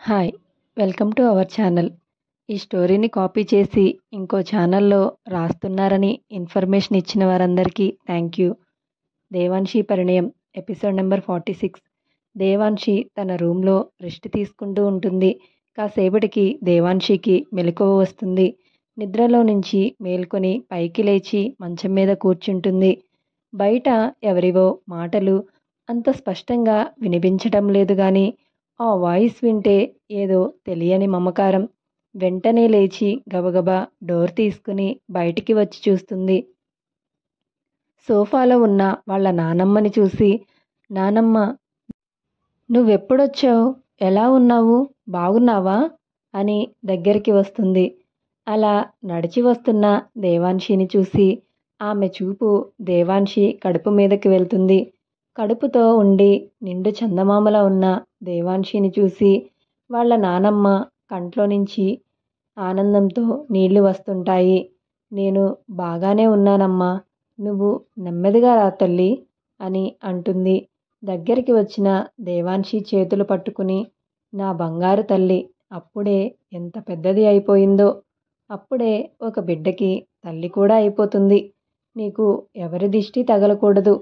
Hi! Welcome to our channel. ఈ స్టోరీని copy చేసి ఇంకో ఛానల్‌లో రాస్తున్నారని ఇన్ఫర్మేషన్ ఇచ్చిన వారందరికీ thank you. Devanshi Parinayam episode number 46. Devanshi తన రూమ్‌లో రెస్ట్ తీసుకుంటూ ఉంటుంది. కాసేపటికి దేవాన్షికి మెలకువ వస్తుంది. నిద్రలో నుంచి మేల్కొని పైకి లేచి మంచం మీద కూర్చుంటుంది. బయట ఎవరివో మాటలు అంత స్పష్టంగా వినిపించటం లేదు గానీ ఆ వాయిస్ వింటే ఏదో తెలియని మమకారం. వెంటనే లేచి గబగబా డోర్ తీసుకుని బయటికి వచ్చి చూస్తుంది. సోఫాలో ఉన్న వాళ్ళ నానమ్మని చూసి, నానమ్మ, నువ్వెప్పుడొచ్చావు? ఎలా ఉన్నావు? బాగున్నావా? అని దగ్గరికి వస్తుంది. అలా నడిచి వస్తున్న దేవాన్షిని చూసి ఆమె చూపు దేవాన్షి కడుపు మీదకి వెళ్తుంది. కడుపుతో ఉండి నిండు చందమామలా ఉన్న దేవాన్షిని చూసి వాళ్ళ నానమ్మ కంట్లో నుంచి ఆనందంతో నీళ్లు వస్తుంటాయి. నేను బాగానే ఉన్నానమ్మా, నువ్వు నెమ్మదిగా రా తల్లి అని అంటుంది. దగ్గరికి వచ్చిన దేవాన్షి చేతులు పట్టుకుని, నా బంగారు తల్లి అప్పుడే ఎంత పెద్దది అయిపోయిందో, అప్పుడే ఒక బిడ్డకి తల్లి కూడా అయిపోతుంది. నీకు ఎవరి దిష్టి తగలకూడదు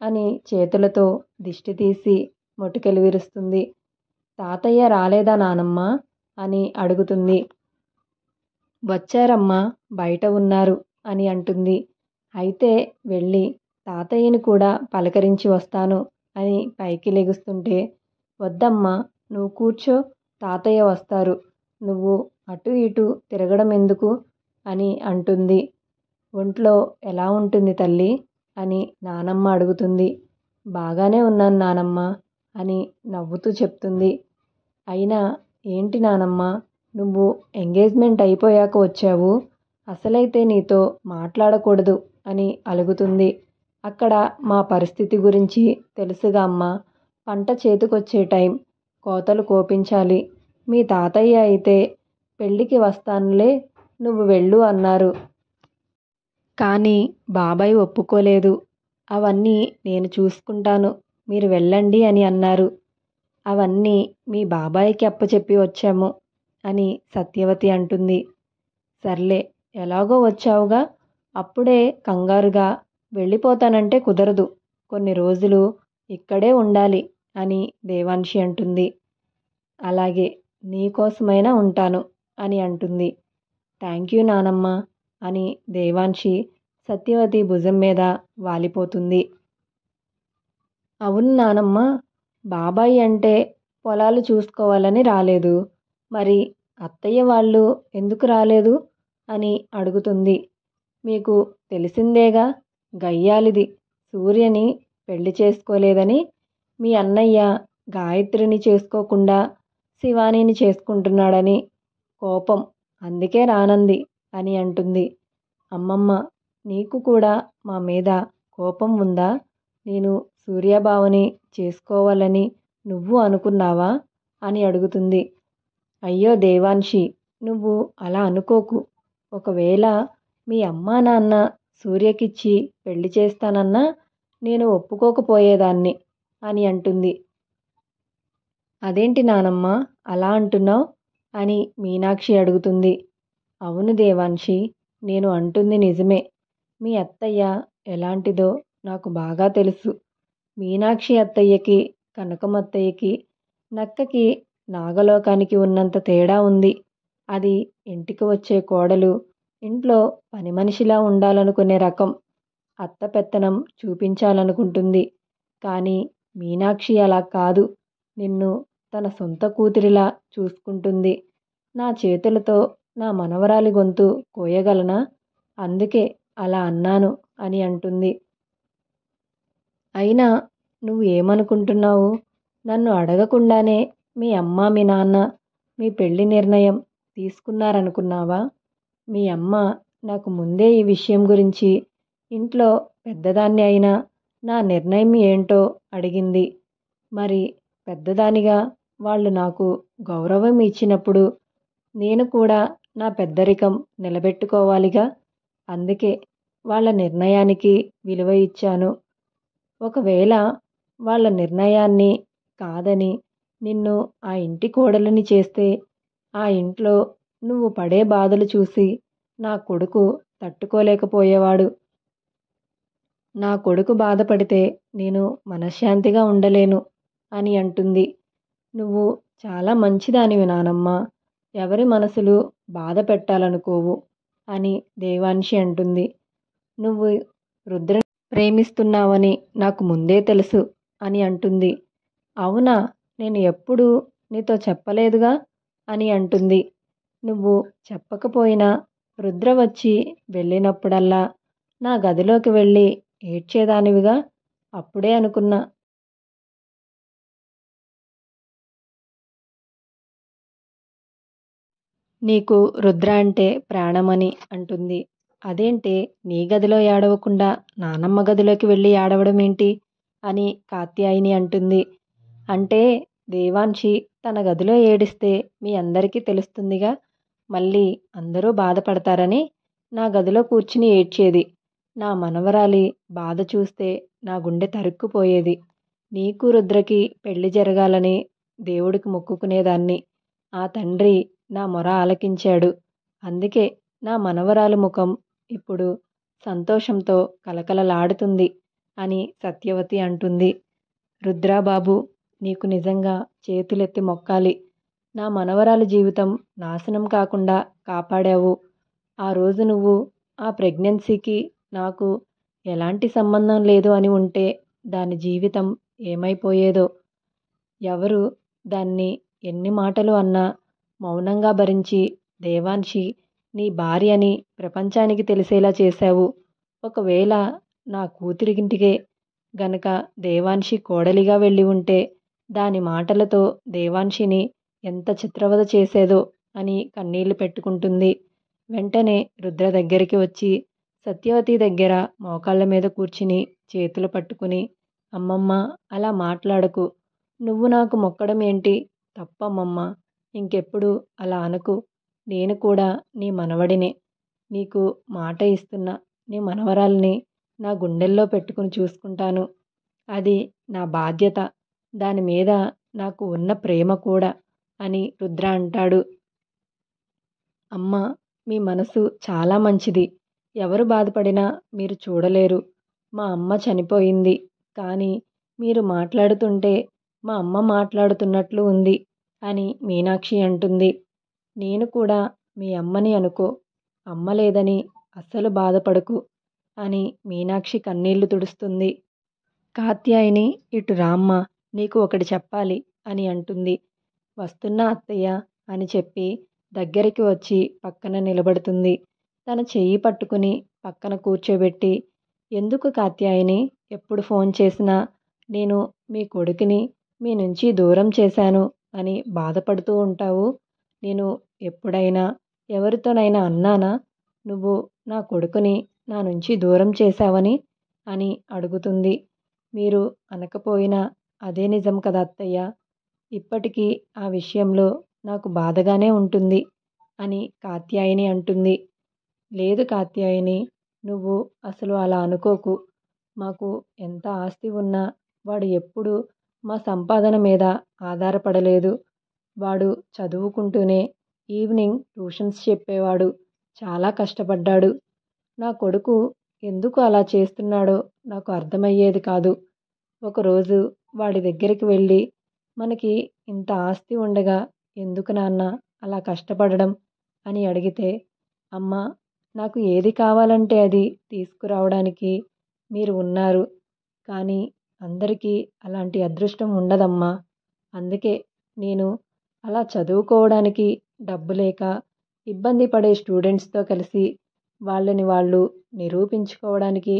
అని చేతులతో దిష్టి తీసి మొటికలు విరుస్తుంది. తాతయ్య రాలేదా నానమ్మ అని అడుగుతుంది. వచ్చారమ్మా, బయట ఉన్నారు అని అంటుంది. అయితే వెళ్ళి తాతయ్యని కూడా పలకరించి వస్తాను అని పైకి లెగుస్తుంటే, వద్దమ్మా, నువ్వు కూర్చో, తాతయ్య వస్తారు, నువ్వు అటు ఇటు తిరగడం ఎందుకు అని అంటుంది. ఒంట్లో ఎలా ఉంటుంది తల్లి అని నానమ్మ అడుగుతుంది. బాగానే ఉన్నాను నానమ్మ అని నవ్వుతూ చెప్తుంది. అయినా ఏంటి నానమ్మ, నువ్వు ఎంగేజ్మెంట్ అయిపోయాక వచ్చావు, అసలైతే నీతో మాట్లాడకూడదు అని అలుగుతుంది. అక్కడ మా పరిస్థితి గురించి తెలుసుగా అమ్మా, పంట చేతికొచ్చే టైం, కోతలు కోపించాలి. మీ తాతయ్య అయితే పెళ్ళికి వస్తానులే, నువ్వు వెళ్ళు అన్నారు. కానీ బాబాయ్ ఒప్పుకోలేదు. అవన్నీ నేను చూసుకుంటాను, మీరు వెళ్ళండి అని అన్నారు. అవన్నీ మీ బాబాయికి అప్పచెప్పి వచ్చాము అని సత్యవతి అంటుంది. సర్లే, ఎలాగో వచ్చావుగా, అప్పుడే కంగారుగా వెళ్ళిపోతానంటే కుదరదు, కొన్ని రోజులు ఇక్కడే ఉండాలి అని దేవాన్షి అంటుంది. అలాగే, నీకోసమైనా ఉంటాను అని అంటుంది. థ్యాంక్ యూ నానమ్మ అని దేవాన్షి సత్యవతి భుజం మీద వాలిపోతుంది. అవును నానమ్మ, బాబాయ్ అంటే పొలాలు చూసుకోవాలని రాలేదు, మరి అత్తయ్య వాళ్ళు ఎందుకు రాలేదు అని అడుగుతుంది. మీకు తెలిసిందేగా, గయ్యాలిది సూర్యని పెళ్లి చేసుకోలేదని మీ అన్నయ్య గాయత్రిని చేసుకోకుండా శివానీని చేసుకుంటున్నాడని కోపం, అందుకే రానంది అని అంటుంది. అమ్మమ్మ, నీకు కూడా మా మీద కోపం ఉందా? నేను సూర్యబావని చేసుకోవాలని నువ్వు అనుకున్నావా అని అడుగుతుంది. అయ్యో దేవాన్షి, నువ్వు అలా అనుకోకు. ఒకవేళ మీ అమ్మా నాన్న సూర్యకిచ్చి పెళ్లి చేస్తానన్నా నేను ఒప్పుకోకపోయేదాన్ని అని అంటుంది. అదేంటి నానమ్మ అలా అంటున్నావు అని మీనాక్షి అడుగుతుంది. అవును దేవాన్షి, నేను అంటుంది నిజమే. మీ అత్తయ్య ఎలాంటిదో నాకు బాగా తెలుసు. మీనాక్షి అత్తయ్యకి, కనకమత్తయ్యకి, నక్కకి నాగలోకానికి ఉన్నంత తేడా ఉంది. అది ఇంటికి వచ్చే కోడలు ఇంట్లో పని మనిషిలా ఉండాలనుకునే రకం. అత్త పెత్తనం చూపించాలనుకుంటుంది. కానీ మీనాక్షి అలా కాదు, నిన్ను తన సొంత కూతురిలా చూసుకుంటుంది. నా చేతులతో నా మనవరాలి గొంతు కోయగలనా? అందుకే అలా అన్నాను అని అంటుంది. అయినా నువ్వు ఏమనుకుంటున్నావు? నన్ను అడగకుండానే మీ అమ్మ మీ నాన్న మీ పెళ్లి నిర్ణయం తీసుకున్నారనుకున్నావా? మీ అమ్మ నాకు ముందే ఈ విషయం గురించి ఇంట్లో పెద్దదాన్ని అయినా నా నిర్ణయం ఏంటో అడిగింది. మరి పెద్దదానిగా వాళ్ళు నాకు గౌరవం ఇచ్చినప్పుడు నేను కూడా నా పెద్దరికం నిలబెట్టుకోవాలిగా. అందుకే వాళ్ళ నిర్ణయానికి విలువ ఇచ్చాను. ఒకవేళ వాళ్ళ నిర్ణయాన్ని కాదని నిన్ను ఆ ఇంటి కోడలిని చేస్తే ఆ ఇంట్లో నువ్వు పడే బాధలు చూసి నా కొడుకు తట్టుకోలేకపోయేవాడు. నా కొడుకు బాధపడితే నేను మనశ్శాంతిగా ఉండలేను అని అంటుంది. నువ్వు చాలా మంచిదానివి నానమ్మ. ఎవరి మనసులు బాధ పెట్టాలనుకోవు అని దేవాన్షి అంటుంది. నువ్వు రుద్రని ప్రేమిస్తున్నావని నాకు ముందే తెలుసు అని అంటుంది. అవునా? నేను ఎప్పుడూ నీతో చెప్పలేదుగా అని అంటుంది. నువ్వు చెప్పకపోయినా రుద్ర వచ్చి వెళ్ళినప్పుడల్లా నా గదిలోకి వెళ్ళి ఏడ్చేదానివిగా. అప్పుడే అనుకున్నా నీకు రుద్ర అంటే ప్రాణమని అంటుంది. అదేంటే నీ గదిలో ఏడవకుండా నానమ్మ గదిలోకి వెళ్ళి ఏడవడం ఏంటి అని కాత్యాయిని అంటుంది. అంటే దేవాన్షి తన గదిలో ఏడిస్తే మీ అందరికీ తెలుస్తుందిగా, మళ్ళీ అందరూ బాధపడతారని నా గదిలో కూర్చుని ఏడ్చేది. నా మనవరాలి బాధ చూస్తే నా గుండె తరుక్కుపోయేది. నీకు రుద్రకి పెళ్లి జరగాలని దేవుడికి మొక్కుకునేదాన్ని. ఆ తండ్రి నా మొర ఆలకించాడు. అందుకే నా మనవరాలి ముఖం ఇప్పుడు సంతోషంతో కలకలలాడుతుంది అని సత్యవతి అంటుంది. రుద్రా బాబు, నీకు నిజంగా చేతులెత్తి మొక్కాలి. నా మనవరాలి జీవితం నాశనం కాకుండా కాపాడావు. ఆ రోజు నువ్వు ఆ ప్రెగ్నెన్సీకి నాకు ఎలాంటి సంబంధం లేదు అని ఉంటే దాని జీవితం ఏమైపోయేదో. ఎవరు దాన్ని ఎన్ని మాటలు అన్నా మౌనంగా భరించి దేవాన్షి నీ భార్య అని ప్రపంచానికి తెలిసేలా చేశావు. ఒకవేళ నా కూతురింటికే గనక దేవాన్షి కోడలిగా వెళ్ళి ఉంటే దాని మాటలతో దేవాన్షిని ఎంత చిత్రవద చేసేదో అని కన్నీళ్లు పెట్టుకుంటుంది. వెంటనే రుద్ర దగ్గరికి వచ్చి సత్యవతి దగ్గర మోకాళ్ళ మీద కూర్చుని చేతులు పట్టుకుని, అమ్మమ్మ అలా మాట్లాడకు. నువ్వు నాకు మొక్కడం ఏంటి? తప్పమ్మమ్మ. ఇంకెప్పుడు అలా అనకు. నేను కూడా నీ మనవడినే. నీకు మాట ఇస్తున్నా. నీ మనవరాల్ని నా గుండెల్లో పెట్టుకుని చూసుకుంటాను. అది నా బాధ్యత. దాని మీద నాకు ఉన్న ప్రేమ కూడా అని రుద్ర అంటాడు. అమ్మ, మీ మనసు చాలా మంచిది. ఎవరు బాధపడినా మీరు చూడలేరు. మా అమ్మ చనిపోయింది. కానీ మీరు మాట్లాడుతుంటే మా అమ్మ మాట్లాడుతున్నట్లు ఉంది అని మీనాక్షి అంటుంది. నేను కూడా మీ అమ్మని అనుకో. అమ్మ లేదని అస్సలు బాధపడకు అని మీనాక్షి కన్నీళ్లు తుడుస్తుంది. కాత్యాయిని, ఇటు రామ్మ, నీకు ఒకటి చెప్పాలి అని అంటుంది. వస్తున్నా అత్తయ్య అని చెప్పి దగ్గరికి వచ్చి పక్కన నిలబడుతుంది. తన చెయ్యి పట్టుకుని పక్కన కూర్చోబెట్టి, ఎందుకు కాత్యాయిని ఎప్పుడు ఫోన్ చేసినా నేను మీ కొడుకుని మీ నుంచి దూరం చేశాను అని బాధపడుతూ ఉంటావు? నేను ఎప్పుడైనా ఎవరితోనైనా అన్నానా నువ్వు నా కొడుకుని నా నుంచి దూరం చేశావని అని అడుగుతుంది. మీరు అనకపోయినా అదే నిజం కదా అత్తయ్య. ఇప్పటికీ ఆ విషయంలో నాకు బాధగానే ఉంటుంది అని కాత్యాయిని అంటుంది. లేదు కాత్యాయిని, నువ్వు అసలు అలా అనుకోకు. మాకు ఎంత ఆస్తి ఉన్నా వాడు ఎప్పుడూ మా సంపాదన మీద ఆధారపడలేదు. వాడు చదువుకుంటూనే ఈవినింగ్ ట్యూషన్స్ చెప్పేవాడు. చాలా కష్టపడ్డాడు. నా కొడుకు ఎందుకు అలా చేస్తున్నాడో నాకు అర్థమయ్యేది కాదు. ఒకరోజు వాడి దగ్గరికి వెళ్ళి, మనకి ఇంత ఆస్తి ఉండగా ఎందుకు నాన్న అలా కష్టపడడం అని అడిగితే, అమ్మ, నాకు ఏది కావాలంటే అది తీసుకురావడానికి మీరు ఉన్నారు. కానీ అందరికీ అలాంటి అదృష్టం ఉండదమ్మా. అందుకే నేను అలా చదువుకోవడానికి డబ్బు లేక ఇబ్బంది పడే స్టూడెంట్స్తో కలిసి వాళ్ళని వాళ్ళు నిరూపించుకోవడానికి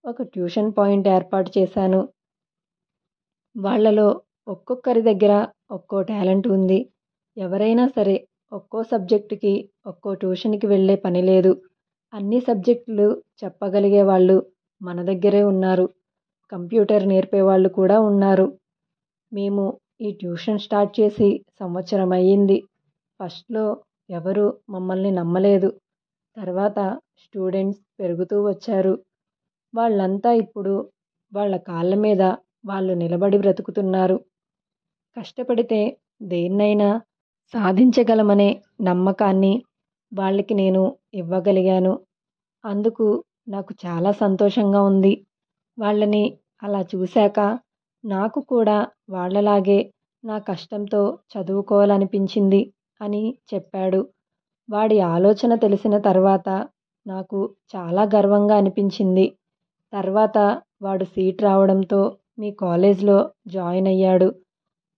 ఒక ట్యూషన్ పాయింట్ ఏర్పాటు చేశాను. వాళ్ళలో ఒక్కొక్కరి దగ్గర ఒక్కో టాలెంట్ ఉంది. ఎవరైనా సరే ఒక్కో సబ్జెక్టుకి ఒక్కో ట్యూషన్కి వెళ్ళే పని లేదు. అన్ని సబ్జెక్టులు చెప్పగలిగే వాళ్ళు మన దగ్గరే ఉన్నారు. కంప్యూటర్ నేర్పేవాళ్ళు కూడా ఉన్నారు. మేము ఈ ట్యూషన్ స్టార్ట్ చేసి సంవత్సరం అయ్యింది. ఫస్ట్లో ఎవరు మమ్మల్ని నమ్మలేదు. తర్వాత స్టూడెంట్స్ పెరుగుతూ వచ్చారు. వాళ్ళంతా ఇప్పుడు వాళ్ళ కాళ్ళ మీద వాళ్ళు నిలబడి బ్రతుకుతున్నారు. కష్టపడితే దేన్నైనా సాధించగలమనే నమ్మకాన్ని వాళ్ళకి నేను ఇవ్వగలిగాను. అందుకు నాకు చాలా సంతోషంగా ఉంది. వాళ్ళని అలా చూశాక నాకు కూడా వాళ్ళలాగే నా కష్టంతో చదువుకోవాలనిపించింది అని చెప్పాడు. వాడి ఆలోచన తెలిసిన తర్వాత నాకు చాలా గర్వంగా అనిపించింది. తర్వాత వాడు సీట్ రావడంతో మీ కాలేజ్‌లో జాయిన్ అయ్యాడు.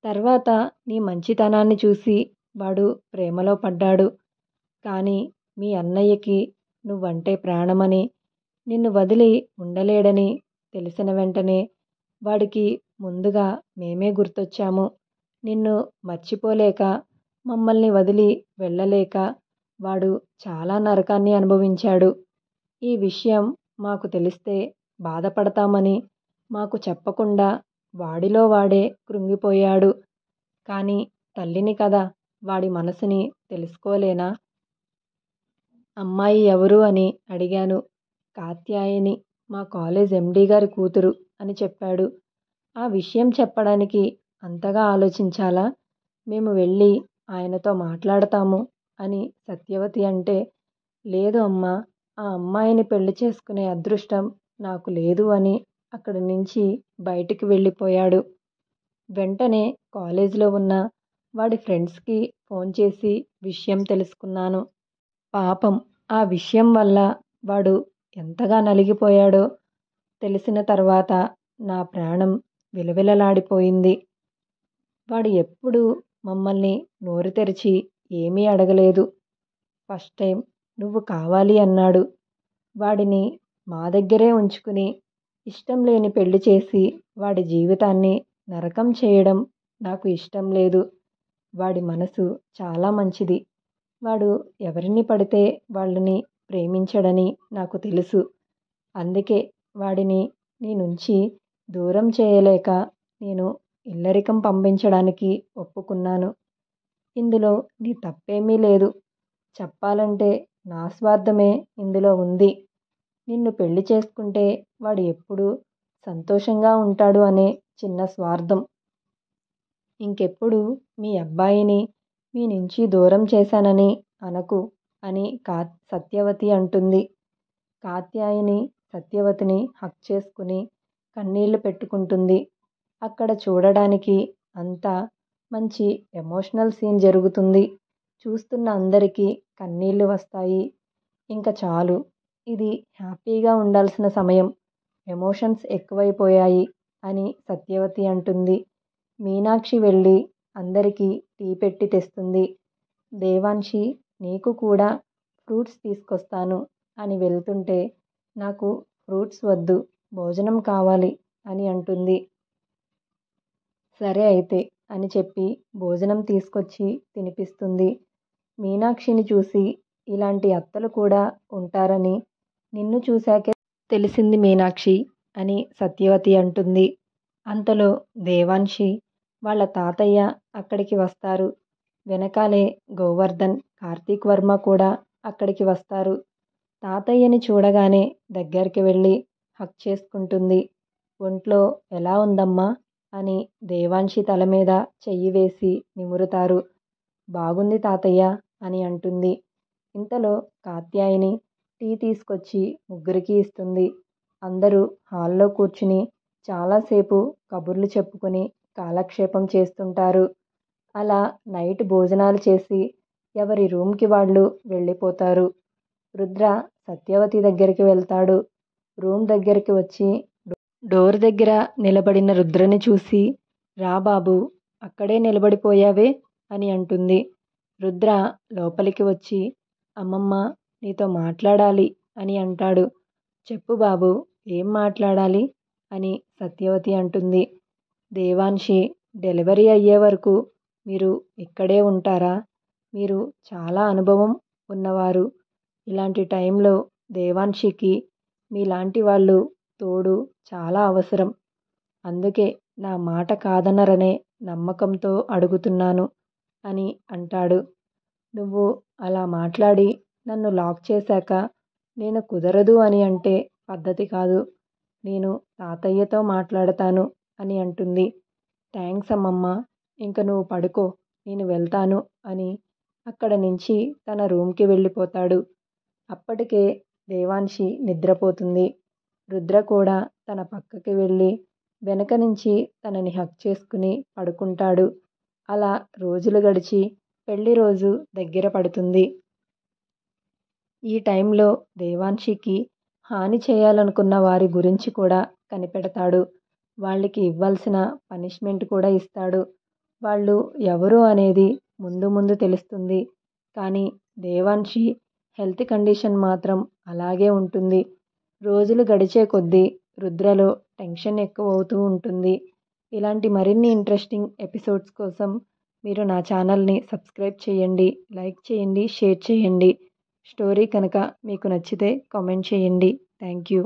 తర్వాత నీ మంచితనాన్ని చూసి వాడు ప్రేమలో పడ్డాడు. కానీ మీ అన్నయ్యకి నువ్వంటే ప్రాణమని, నిన్ను వదిలి ఉండలేడని తెలిసిన వెంటనే వాడికి ముందుగా మేమే గుర్తొచ్చాము. నిన్ను మర్చిపోలేక, మమ్మల్ని వదిలి వెళ్ళలేక వాడు చాలా నరకాన్ని అనుభవించాడు. ఈ విషయం మాకు తెలిస్తే బాధపడతామని మాకు చెప్పకుండా వాడిలో వాడే కృంగిపోయాడు. కానీ తల్లిని కదా, వాడి మనసుని తెలుసుకోలేనా? అమ్మాయి ఎవరు అని అడిగాను. కాత్యాయని, మా కాలేజ్ ఎండీ గారి కూతురు అని చెప్పాడు. ఆ విషయం చెప్పడానికి అంతగా ఆలోచించాలా? మేము వెళ్ళి ఆయనతో మాట్లాడతాము అని సత్యవతి అంటే, లేదు అమ్మా, ఆ అమ్మాయిని పెళ్లి చేసుకునే అదృష్టం నాకు లేదు అని అక్కడి నుంచి బయటికి వెళ్ళిపోయాడు. వెంటనే కాలేజీలో ఉన్న వాడి ఫ్రెండ్స్కి ఫోన్ చేసి విషయం తెలుసుకున్నాను. పాపం ఆ విషయం వల్ల వాడు ఎంతగా నలిగిపోయాడో తెలిసిన తర్వాత నా ప్రాణం విలవిలలాడిపోయింది. వాడు ఎప్పుడూ మమ్మల్ని నోరు తెరిచి ఏమీ అడగలేదు. ఫస్ట్ టైం నువ్వు కావాలి అన్నాడు. వాడిని మా దగ్గరే ఉంచుకుని ఇష్టం లేని పెళ్లి చేసి వాడి జీవితాన్ని నరకం చేయడం నాకు ఇష్టం లేదు. వాడి మనసు చాలా మంచిది. వాడు ఎవరిని పడితే వాళ్ళని ప్రేమించడని నాకు తెలుసు. అందుకే వాడిని నీ నుంచి దూరం చేయలేక నేను ఇల్లరికం పంపించడానికి ఒప్పుకున్నాను. ఇందులో నీ తప్పేమీ లేదు. చెప్పాలంటే నా స్వార్థమే ఇందులో ఉంది. నిన్ను పెళ్లి చేసుకుంటే వాడు ఎప్పుడూ సంతోషంగా ఉంటాడు అనే చిన్న స్వార్థం. ఇంకెప్పుడు మీ అబ్బాయిని మీ నుంచి దూరం చేశానని అనకు అని సత్యవతి అంటుంది. కాత్యాయని సత్యవతిని హగ్ చేసుకుని కన్నీళ్లు పెట్టుకుంటుంది. అక్కడ చూడడానికి అంతా మంచి ఎమోషనల్ సీన్ జరుగుతుంది. చూస్తున్న అందరికీ కన్నీళ్లు వస్తాయి. ఇంక చాలు, ఇది హ్యాపీగా ఉండాల్సిన సమయం, ఎమోషన్స్ ఎక్కువైపోయాయి అని సత్యవతి అంటుంది. మీనాక్షి వెళ్ళి అందరికీ టీ పెట్టి తెస్తుంది. దేవాన్షి, నీకు కూడా ఫ్రూట్స్ తీసుకొస్తాను అని వెళ్తుంటే, నాకు ఫ్రూట్స్ వద్దు, భోజనం కావాలి అని అంటుంది. సరే అయితే అని చెప్పి భోజనం తీసుకొచ్చి తినిపిస్తుంది. మీనాక్షిని చూసి ఇలాంటి అత్తలు కూడా ఉంటారని నిన్ను చూశాకే తెలిసింది మీనాక్షి అని సత్యవతి అంటుంది. అంతలో దేవాన్షి వాళ్ళ తాతయ్య అక్కడికి వస్తారు. వెనకాలే గోవర్ధన్, కార్తీక్ వర్మ కూడా అక్కడికి వస్తారు. తాతయ్యని చూడగానే దగ్గరికి వెళ్ళి హగ్ చేసుకుంటుంది. ఒంట్లో ఎలా ఉందమ్మా అని దేవాన్షి తల మీద చెయ్యి వేసి నిమురుతారు. బాగుంది తాతయ్య అని అంటుంది. ఇంతలో కాత్యాయని టీ తీసుకొచ్చి ముగ్గురికి ఇస్తుంది. అందరూ హాల్లో కూర్చుని చాలాసేపు కబుర్లు చెప్పుకొని కాలక్షేపం చేస్తుంటారు. అలా నైట్ భోజనాలు చేసి ఎవరి రూమ్కి వాళ్ళు వెళ్ళిపోతారు. రుద్ర సత్యవతి దగ్గరికి వెళ్తాడు. రూమ్ దగ్గరికి వచ్చి డోర్ దగ్గర నిలబడిన రుద్రని చూసి, రా బాబు, అక్కడే నిలబడిపోయావే అని అంటుంది. రుద్ర లోపలికి వచ్చి, అమ్మమ్మ, నీతో మాట్లాడాలి అని అంటాడు. చెప్పు బాబు, ఏం మాట్లాడాలి అని సత్యవతి అంటుంది. దేవాన్షి డెలివరీ అయ్యే వరకు మీరు ఇక్కడే ఉంటారా? మీరు చాలా అనుభవం ఉన్నవారు. ఇలాంటి టైంలో దేవాన్షికి మీలాంటి వాళ్ళు తోడు చాలా అవసరం. అందుకే నా మాట కాదనరనే నమ్మకంతో అడుగుతున్నాను అని అంటాడు. నువ్వు అలా మాట్లాడి నన్ను లాక్ చేశాక నేను కుదరదు అని అంటే పద్ధతి కాదు. నేను తాతయ్యతో మాట్లాడతాను అని అంటుంది. థ్యాంక్స్ అమ్మమ్మ, ఇంక నువ్వు పడుకో, నేను వెళ్తాను అని అక్కడ నుంచి తన రూమ్కి వెళ్ళిపోతాడు. అప్పటికే దేవాన్షి నిద్రపోతుంది. రుద్ర కూడా తన పక్కకి వెళ్ళి వెనక నుంచి తనని హగ్ చేసుకుని పడుకుంటాడు. అలా రోజులు గడిచి పెళ్లి రోజు దగ్గర పడుతుంది. ఈ టైంలో దేవాన్షికి హాని చేయాలనుకున్న వారి గురించి కూడా కనిపెడతాడు. వాళ్ళకి ఇవ్వాల్సిన పనిష్మెంట్ కూడా ఇస్తాడు. వాళ్ళు ఎవరు అనేది ముందు ముందు తెలుస్తుంది. కానీ దేవాన్షి హెల్త్ కండిషన్ మాత్రం అలాగే ఉంటుంది. రోజులు గడిచే కొద్దీ రుద్రలో టెన్షన్ ఎక్కువవుతూ ఉంటుంది. ఇలాంటి మరిన్ని ఇంట్రెస్టింగ్ ఎపిసోడ్స్ కోసం మీరు నా ఛానల్ని సబ్స్క్రైబ్ చేయండి, లైక్ చేయండి, షేర్ చేయండి. స్టోరీ కనుక మీకు నచ్చితే కామెంట్ చేయండి. Thank you.